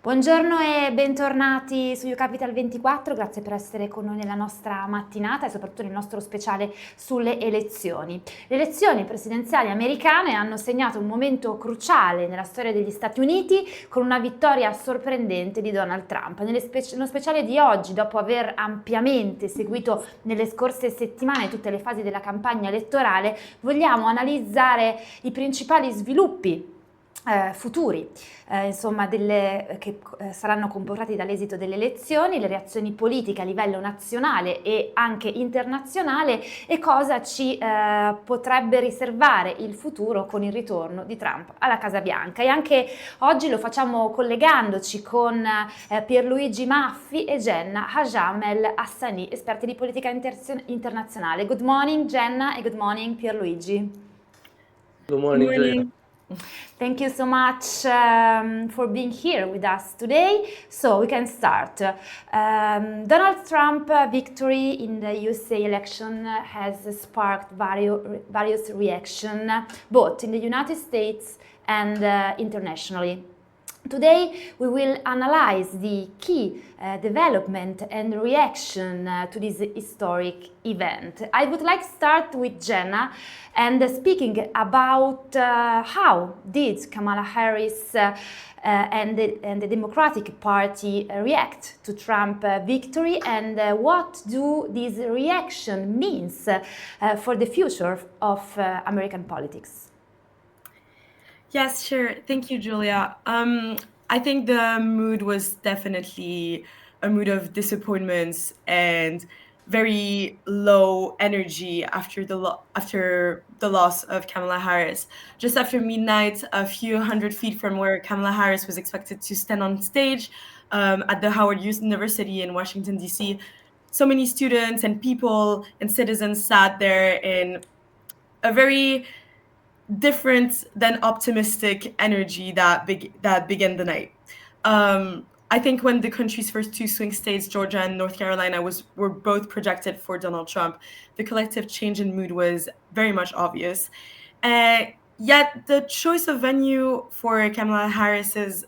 Buongiorno e bentornati su UCapital 24, grazie per essere con noi nella nostra mattinata e soprattutto nel nostro speciale sulle elezioni. Le elezioni presidenziali americane hanno segnato un momento cruciale nella storia degli Stati Uniti con una vittoria sorprendente di Donald Trump. Nello speciale di oggi, dopo aver ampiamente seguito nelle scorse settimane tutte le fasi della campagna elettorale, vogliamo analizzare i principali sviluppi futuri, che saranno comportati dall'esito delle elezioni, le reazioni politiche a livello nazionale e anche internazionale e cosa ci potrebbe riservare il futuro con il ritorno di Trump alla Casa Bianca. E anche oggi lo facciamo collegandoci con Pierluigi Maffi e Jenna Hajamel Hassani, esperti di politica internazionale. Good morning Jenna e good morning Pierluigi. Good morning, Julia. Thank you so much for being here with us today. So we can start. Donald Trump victory in the USA election has sparked various reactions, both in the United States and internationally. Today we will analyze the key development and reaction to this historic event. I would like to start with Jenna and speaking about how did Kamala Harris and the Democratic Party react to Trump victory, and what do this reaction means for the future of American politics? Yes, sure. Thank you, Julia. I think the mood was definitely a mood of disappointments and very low energy after the loss of Kamala Harris. Just after midnight, a few hundred feet from where Kamala Harris was expected to stand on stage at the Howard University in Washington, D.C., so many students and people and citizens sat there in a very different than optimistic energy that began the night. I think when the country's first two swing states, Georgia and North Carolina, were both projected for Donald Trump, the collective change in mood was very much obvious. Yet the choice of venue for Kamala Harris's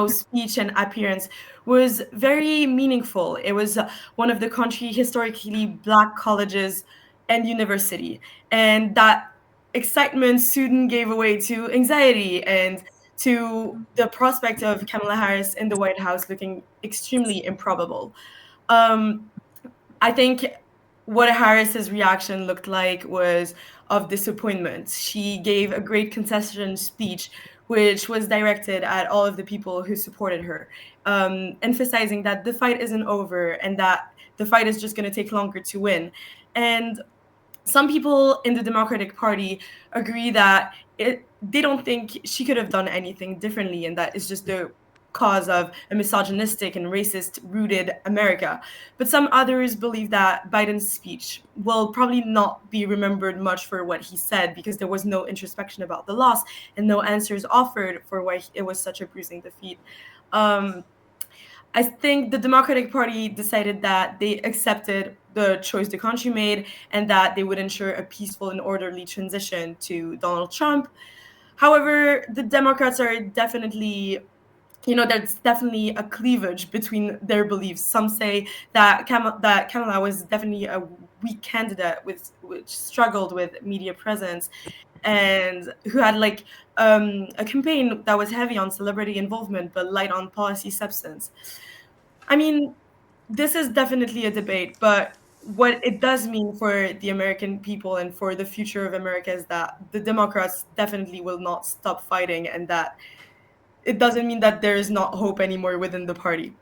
speech and appearance was very meaningful. It was one of the country historically Black colleges and university, and that excitement soon gave way to anxiety and to the prospect of Kamala Harris in the White House looking extremely improbable. I think what Harris's reaction looked like was of disappointment. She gave a great concession speech, which was directed at all of the people who supported her, emphasizing that the fight isn't over and that the fight is just going to take longer to win. And some people in the Democratic Party agree that they don't think she could have done anything differently, and that is just the cause of a misogynistic and racist-rooted America. But some others believe that Biden's speech will probably not be remembered much for what he said, because there was no introspection about the loss and no answers offered for why it was such a bruising defeat. I think the Democratic Party decided that they accepted the choice the country made and that they would ensure a peaceful and orderly transition to Donald Trump. However, the Democrats are definitely, there's definitely a cleavage between their beliefs. Some say that Kamala was definitely a weak candidate which struggled with media presence and who had a campaign that was heavy on celebrity involvement but light on policy substance. I mean, this is definitely a debate, but what it does mean for the American people and for the future of America is that the Democrats definitely will not stop fighting, and that it doesn't mean that there is not hope anymore within the party.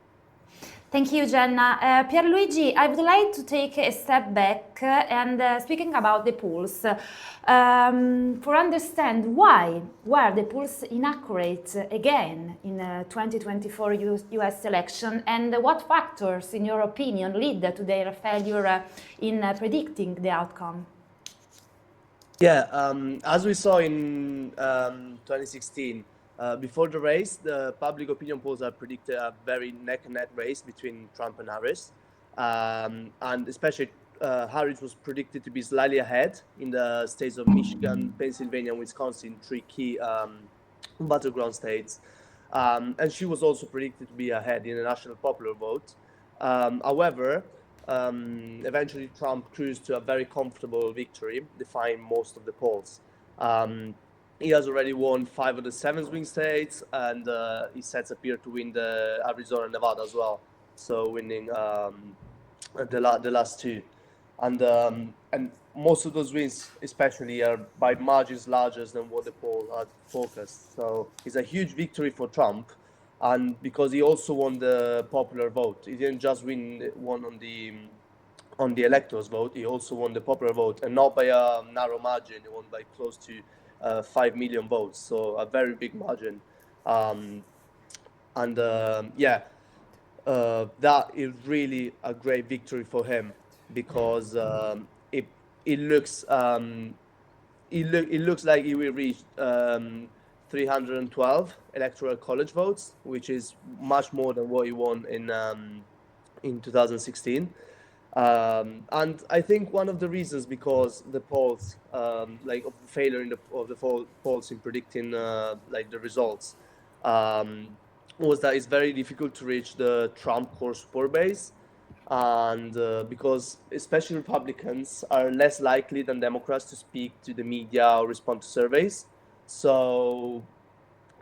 Thank you, Jenna. Pierluigi, I would like to take a step back and speaking about the polls, for understand why were the polls inaccurate again in 2024 US election, and what factors, in your opinion, lead to their failure in predicting the outcome? Yeah, as we saw in 2016, before the race, the public opinion polls have predicted a very neck-and-neck race between Trump and Harris. And especially Harris was predicted to be slightly ahead in the states of Michigan, Pennsylvania, and Wisconsin, three key battleground states. And she was also predicted to be ahead in the national popular vote. However, eventually Trump cruised to a very comfortable victory, defying most of the polls. He has already won 5 of the 7 swing states, and his sets appear to win the Arizona and Nevada as well. So winning the last 2, and most of those wins, especially, are by margins larger than what the poll had focused. So it's a huge victory for Trump, and because he also won the popular vote, he didn't just won on the electors' vote. He also won the popular vote, and not by a narrow margin. He won by close to 5 million votes, so a very big margin. That is really a great victory for him, because it looks like he will reach 312 electoral college votes, which is much more than what he won in 2016. And I think one of the reasons, because the polls, like of the failure of the polls in predicting like the results, was that it's very difficult to reach the Trump core support base, and because especially Republicans are less likely than Democrats to speak to the media or respond to surveys. So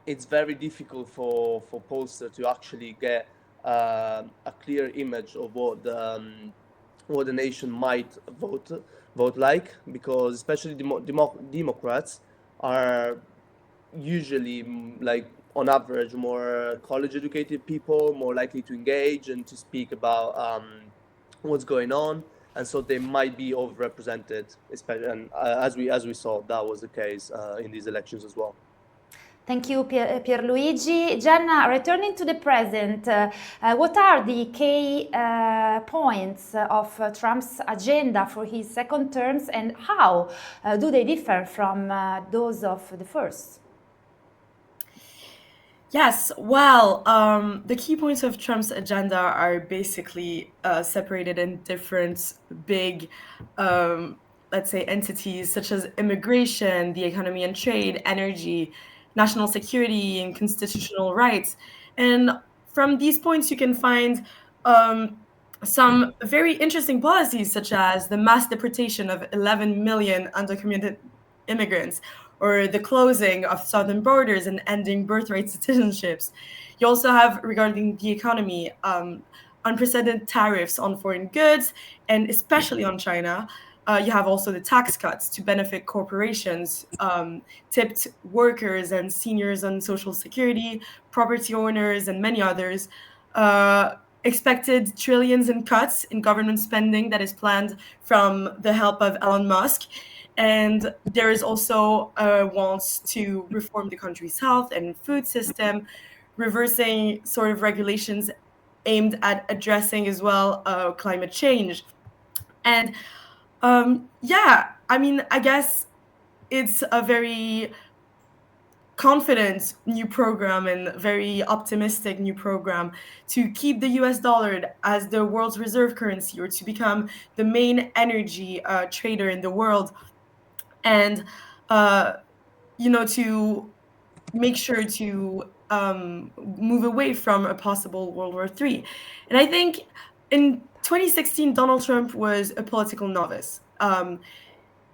it's very difficult for pollsters to actually get a clear image of what the nation might vote like, because especially Democrats are usually, like on average, more college educated people, more likely to engage and to speak about what's going on, and so they might be overrepresented, especially, and as we saw, that was the case in these elections as well. Thank you, Pierluigi. Jenna, returning to the present, what are the key points of Trump's agenda for his second terms, and how do they differ from those of the first? Yes, well, the key points of Trump's agenda are basically separated in different big, let's say, entities, such as immigration, the economy and trade, energy, national security, and constitutional rights. And from these points, you can find some very interesting policies, such as the mass deportation of 11 million undocumented immigrants, or the closing of southern borders and ending birthright citizenships. You also have, regarding the economy, unprecedented tariffs on foreign goods, and especially on China. You have also the tax cuts to benefit corporations, tipped workers and seniors on Social Security, property owners, and many others. Expected trillions in cuts in government spending that is planned from the help of Elon Musk. And there is also wants to reform the country's health and food system, reversing sort of regulations aimed at addressing as well climate change. And I guess it's a very confident new program and very optimistic new program to keep the US dollar as the world's reserve currency, or to become the main energy trader in the world, and to make sure to move away from a possible World War III. And I think in 2016, Donald Trump was a political novice.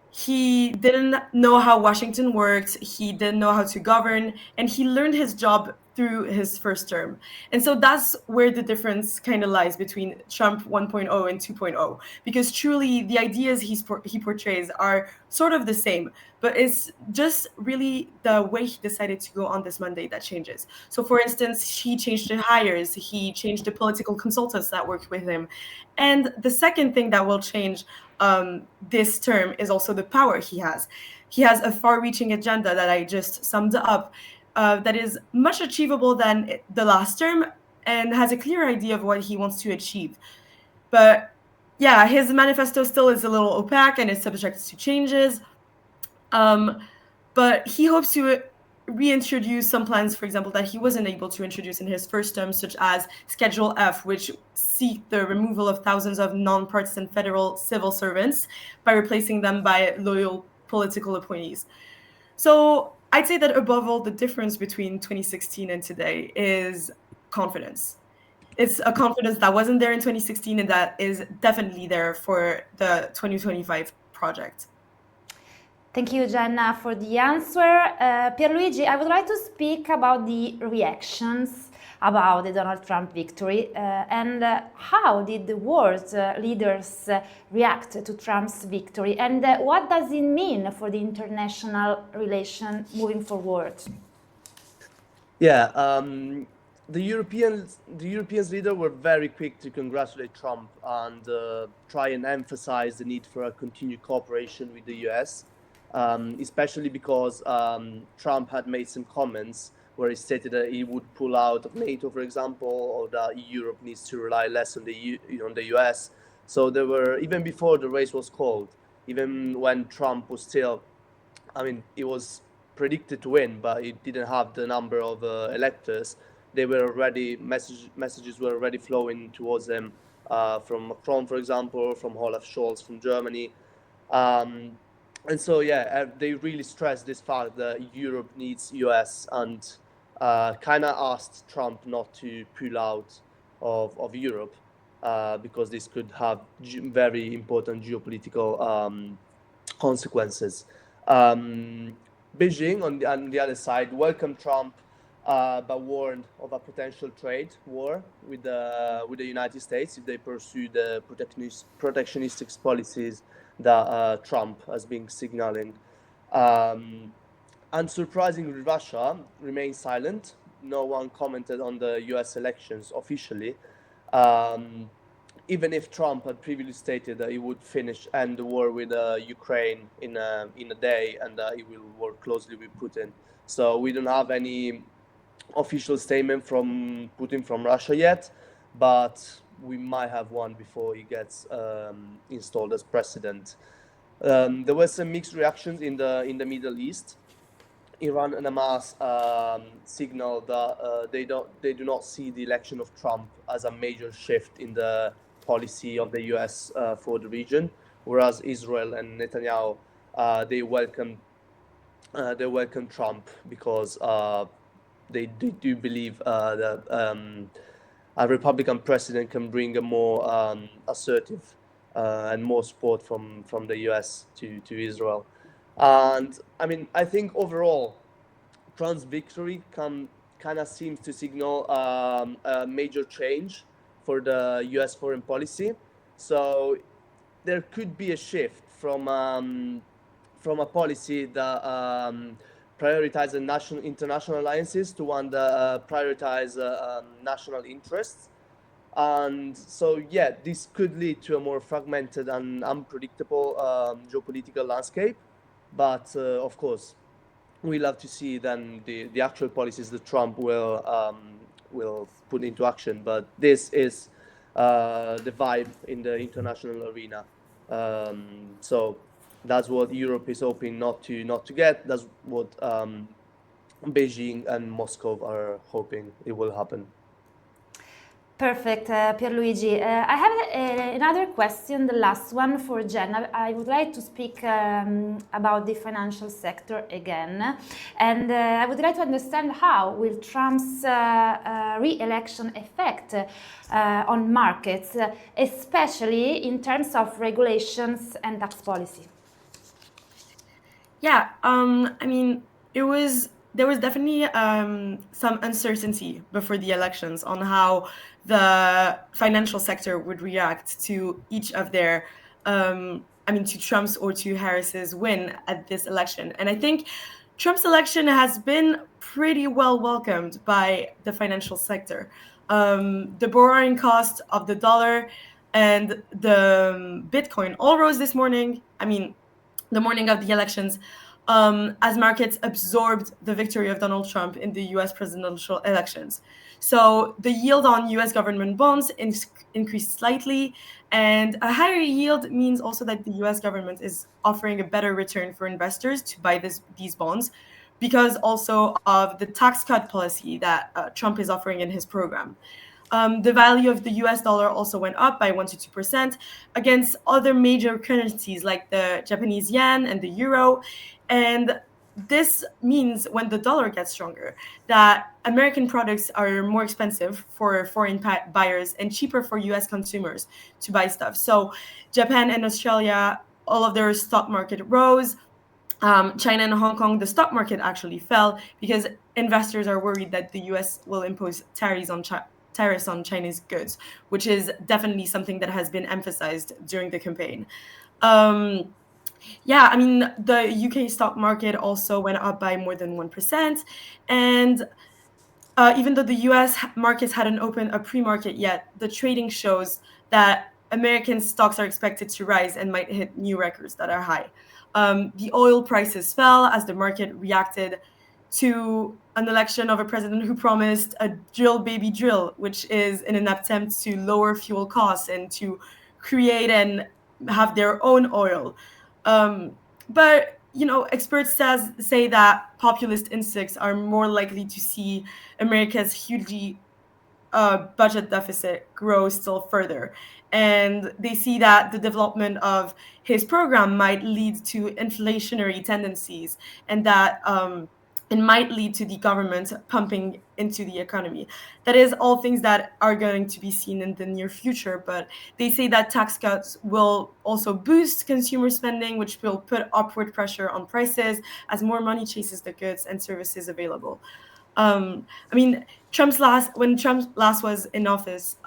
He didn't know how Washington worked, he didn't know how to govern, and he learned his job through his first term. And so that's where the difference kind of lies between Trump 1.0 and 2.0, because truly the ideas he portrays are sort of the same, but it's just really the way he decided to go on this Monday that changes. So for instance, he changed the hires, he changed the political consultants that worked with him. And the second thing that will change this term is also the power he has. He has a far-reaching agenda that I just summed up, that is much achievable than the last term, and has a clear idea of what he wants to achieve. But yeah, his manifesto still is a little opaque and is subject to changes. But he hopes to reintroduce some plans, for example, that he wasn't able to introduce in his first term, such as Schedule F, which seek the removal of thousands of non-partisan federal civil servants by replacing them by loyal political appointees. So I'd say that above all, the difference between 2016 and today is confidence. It's a confidence that wasn't there in 2016 and that is definitely there for the 2025 project. Thank you, Jenna, for the answer. Pierluigi, I would like to speak about the reactions about the Donald Trump victory and how did the world leaders react to Trump's victory, and what does it mean for the international relation moving forward? Yeah, the Europeans leader were very quick to congratulate Trump and try and emphasize the need for a continued cooperation with the US, especially because Trump had made some comments where he stated that he would pull out of NATO, for example, or that Europe needs to rely less on the US. So there were, even before the race was called, even when Trump was still, he was predicted to win, but he didn't have the number of electors. They were already, messages were already flowing towards him from Macron, for example, from Olaf Scholz from Germany. And so, yeah, they really stressed this fact that Europe needs US and kind of asked Trump not to pull out of Europe because this could have very important geopolitical consequences. Beijing, on the other side, welcomed Trump, but warned of a potential trade war with the United States if they pursue the protectionistic policies that Trump has been signaling. Unsurprisingly, Russia remained silent. No one commented on the US elections officially, even if Trump had previously stated that he would end the war with Ukraine in a day and that he will work closely with Putin. So we don't have any official statement from Putin from Russia yet, but we might have one before he gets installed as president. There were some mixed reactions in the Middle East. Iran and Hamas signaled that they do not see the election of Trump as a major shift in the policy of the US for the region, whereas Israel and Netanyahu they welcome Trump because they do believe that a Republican president can bring a more assertive and more support from the US to Israel. And I think overall, Trump's victory kind of seems to signal a major change for the US foreign policy. So there could be a shift from a policy that prioritizes international alliances to one that prioritizes national interests. And so, yeah, this could lead to a more fragmented and unpredictable geopolitical landscape. But of course, we'll have to see then the actual policies that Trump will put into action. But this is the vibe in the international arena. So that's what Europe is hoping not to get. That's what Beijing and Moscow are hoping it will happen. Perfect, Pierluigi. I have another question, the last one for Jenna. I would like to speak about the financial sector again, and I would like to understand how will Trump's re-election affect on markets, especially in terms of regulations and tax policy. Yeah, there was definitely some uncertainty before the elections on how the financial sector would react to each of their, to Trump's or to Harris's win at this election. And I think Trump's election has been pretty well welcomed by the financial sector. The borrowing cost of the dollar and the Bitcoin all rose this morning. The morning of the elections, as markets absorbed the victory of Donald Trump in the US presidential elections. So the yield on US government bonds increased slightly, and a higher yield means also that the US government is offering a better return for investors to buy these bonds, because also of the tax cut policy that Trump is offering in his program. The value of the US dollar also went up by 1 to 2% against other major currencies like the Japanese yen and the euro. And this means when the dollar gets stronger, that American products are more expensive for foreign buyers and cheaper for US consumers to buy stuff. So Japan and Australia, all of their stock market rose. China and Hong Kong, the stock market actually fell because investors are worried that the US will impose tariffs on Chinese goods, which is definitely something that has been emphasized during the campaign. Yeah, I mean, the UK stock market also went up by more than 1%. And even though the US markets hadn't opened a pre-market yet, the trading shows that American stocks are expected to rise and might hit new records that are high. The oil prices fell as the market reacted to an election of a president who promised a drill baby drill, which is in an attempt to lower fuel costs and to create and have their own oil. But experts say that populist instincts are more likely to see America's hugely budget deficit grow still further. And they see that the development of his program might lead to inflationary tendencies, and that it might lead to the government pumping into the economy. That is all things that are going to be seen in the near future, but they say that tax cuts will also boost consumer spending, which will put upward pressure on prices as more money chases the goods and services available. I mean, when Trump last was in office,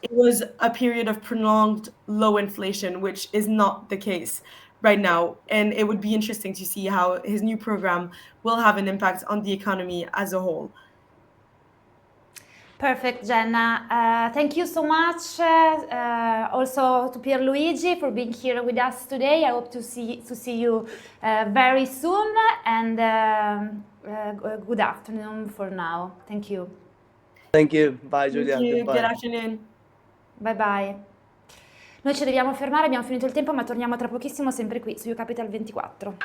it was a period of prolonged low inflation, which is not the case right now. And it would be interesting to see how his new program will have an impact on the economy as a whole. Perfect, Jenna. Thank you so much also to Pierluigi for being here with us today. I hope to see you very soon, and good afternoon for now. Thank you. Thank you. Bye, Giulia. Thank you. Goodbye. Good afternoon. Bye bye. Noi ci dobbiamo fermare, abbiamo finito il tempo, ma torniamo tra pochissimo sempre qui su UCapital 24.